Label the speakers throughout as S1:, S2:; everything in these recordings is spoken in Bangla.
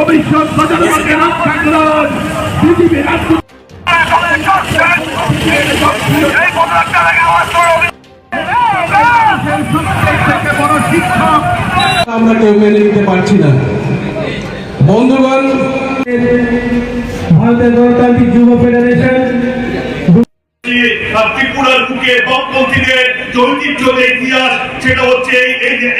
S1: ভবিষ্যৎ প্রজন্মকে রক্ষা করুন। পৃথিবীর বড় শিক্ষক
S2: আমরা কেউ মেনে নিতে পারছি না। বন্ধুগণ,
S3: ভারতের গণতান্ত্রিক যুব ফেডারেশন
S4: ত্রিপুরার বুকে বামপন্থীদের ঐতিহ্যের ইতিহাস, সেটা হচ্ছে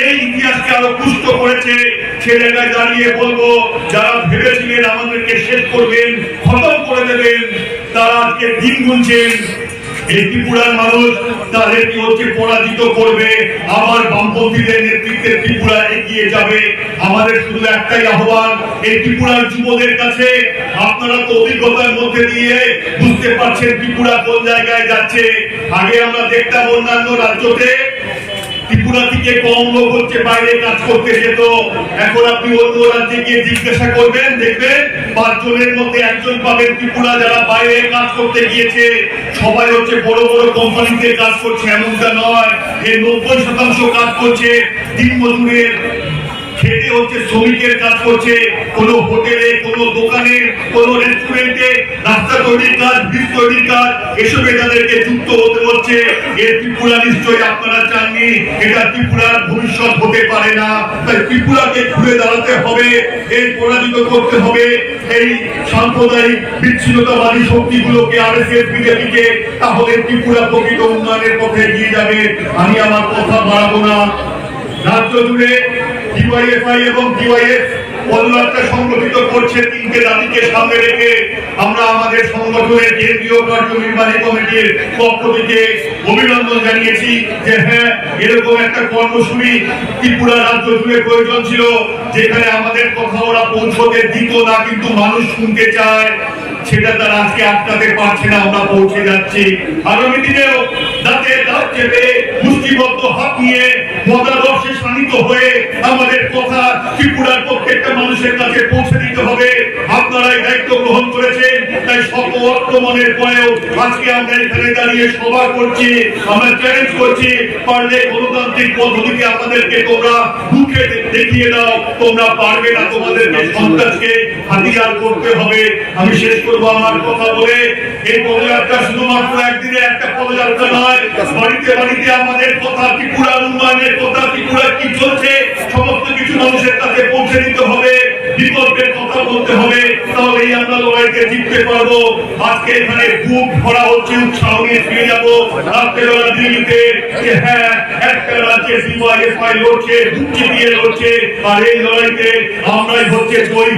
S4: এই ইতিহাসকে আরো পুষ্ট করেছে। সে জায়গায় দাঁড়িয়ে বলবো, যারা ভেবেছিলেন আমাদেরকে শেষ করবেন, খতম করে দেবেন, তারা আজকে দিন গুনছেন। এই ত্রিপুরার মানুষ তাদেরকে হচ্ছে পরাজিত করবে, আবার বামপন্থীদের নেতৃত্বে ত্রিপুরা এগিয়ে যাবে। আমাদের শুধু একটাই আহ্বান এই ত্রিপুরার যুবদের কাছে, আপনারা তো অভিজ্ঞতার মধ্যে দিয়ে বুঝতে পারছেন ত্রিপুরা কোন জায়গায় যাচ্ছে। আগে আমরা দেখতাম অন্যান্য রাজ্যতে ত্রিপুরা থেকে কম লোক হচ্ছে বাইরে কাজ করতে যেত। এখন আপনি অন্য রাজ্যে গিয়ে জিজ্ঞাসা করবেন, দেখবেন 5 জনের মধ্যে 1 জন পাবেন ত্রিপুরা যারা বাইরে কাজ করতে গিয়েছে। সবাই হচ্ছে বড় বড় কোম্পানিতে কাজ করছে, এমনটা নয়। এর 90% কাজ করছে দিনমজুরের, খেতে হচ্ছে শ্রমিকের কাজ করছে। কোন হোটেলে, কোন দোকানে, কোন রেস্টুরেন্টে রাস্তা তৈরির কাজ, ব্রিজ তৈরির কাজ, এসবে তাদেরকে যুক্ত হতে হচ্ছে। এই ত্রিপুরা নিশ্চয়ই আপনারা চাননি, এটা ত্রিপুরার ভবিষ্যৎ হতে পারে না। তাই ত্রিপুরাকে ঘুরে দাঁড়াতে হবে, এই পরাজিত করতে হবে এই সাম্প্রদায়িক বিচ্ছিন্নতাবাদী শক্তিগুলোকে, আরএসএস, বিজেপিকে। তাহলে ত্রিপুরা প্রকৃত উন্নয়নের পথে এগিয়ে যাবে। আমি আমার কথা বাড়াবো না। রাজ্য জুড়ে ডিওয়াইএফআই এবং ডিওয়াইএফ পদযাত্রা সংগঠিত করছে 3টে দাবিকে সামনে রেখে। আমরা আমাদের সংগঠনের কেন্দ্রীয় কার্যনির্বাহী কমিটির পক্ষ থেকে অভিনন্দন জানিয়েছি যে হ্যাঁ, এরকম একটা কর্মসূচি ত্রিপুরা রাজ্য জুড়ে প্রয়োজন ছিল, যেখানে আমাদের কথা ওরা পৌঁছতে দিত না, কিন্তু মানুষ শুনতে চায়। সেটা তারা আজকে আটকাতে পারছে না, আমরা পৌঁছে যাচ্ছি। আগামী দিনেও দাঁতে দাঁত চেপে মুষ্টিবদ্ধ হাত নিয়ে মতাদর্শে শানিত হয়ে আমাদের কথা ত্রিপুরার প্রত্যেকটা মানুষের কাছে পৌঁছে দিতে হবে। আপনারাই দায়িত্ব গ্রহণ করেছেন, তাই শত আক্রমণের পরেও আজকে আমরা এখানে দাঁড়িয়ে সভা করছি। আমরা চ্যালেঞ্জ করছি, পারলে গণতান্ত্রিক পদ্ধতিতে আপনাদেরকে তোমরা মুখে দেখিয়ে দাও, তোমরা পারবে না, তোমাদেরকে সন্ত্রাসকে হাতিয়ার করতে হবে। আমি শেষ করবো আমার কথা বলে, এই পদযাত্রা শুধুমাত্র একদিনে একটা পদযাত্রা নয়, বাড়িতে বাড়িতে আমাদের কথা, ত্রিপুরার উন্নয়নের কথা, ত্রিপুরা কি চলছে সমস্ত কিছু মানুষের কাছে পৌঁছে দিতে হবে, বিকল্পের কথা বলতে হবে, তাহলেই আমরা লড়াইকে জিততে পারবো। আজকে এখানে বুক ভরা হচ্ছে, উৎসাহ নিয়ে ফিরে যাবো রাত্রেবেলা দিল্লিতে, যে হ্যাঁ, একটা রাজ্যে ডিওয়াইএফআই লড়ছে, বুক চিপিয়ে লড়ছে, আর এই লড়াইতে আমরাই হচ্ছে জয়ী।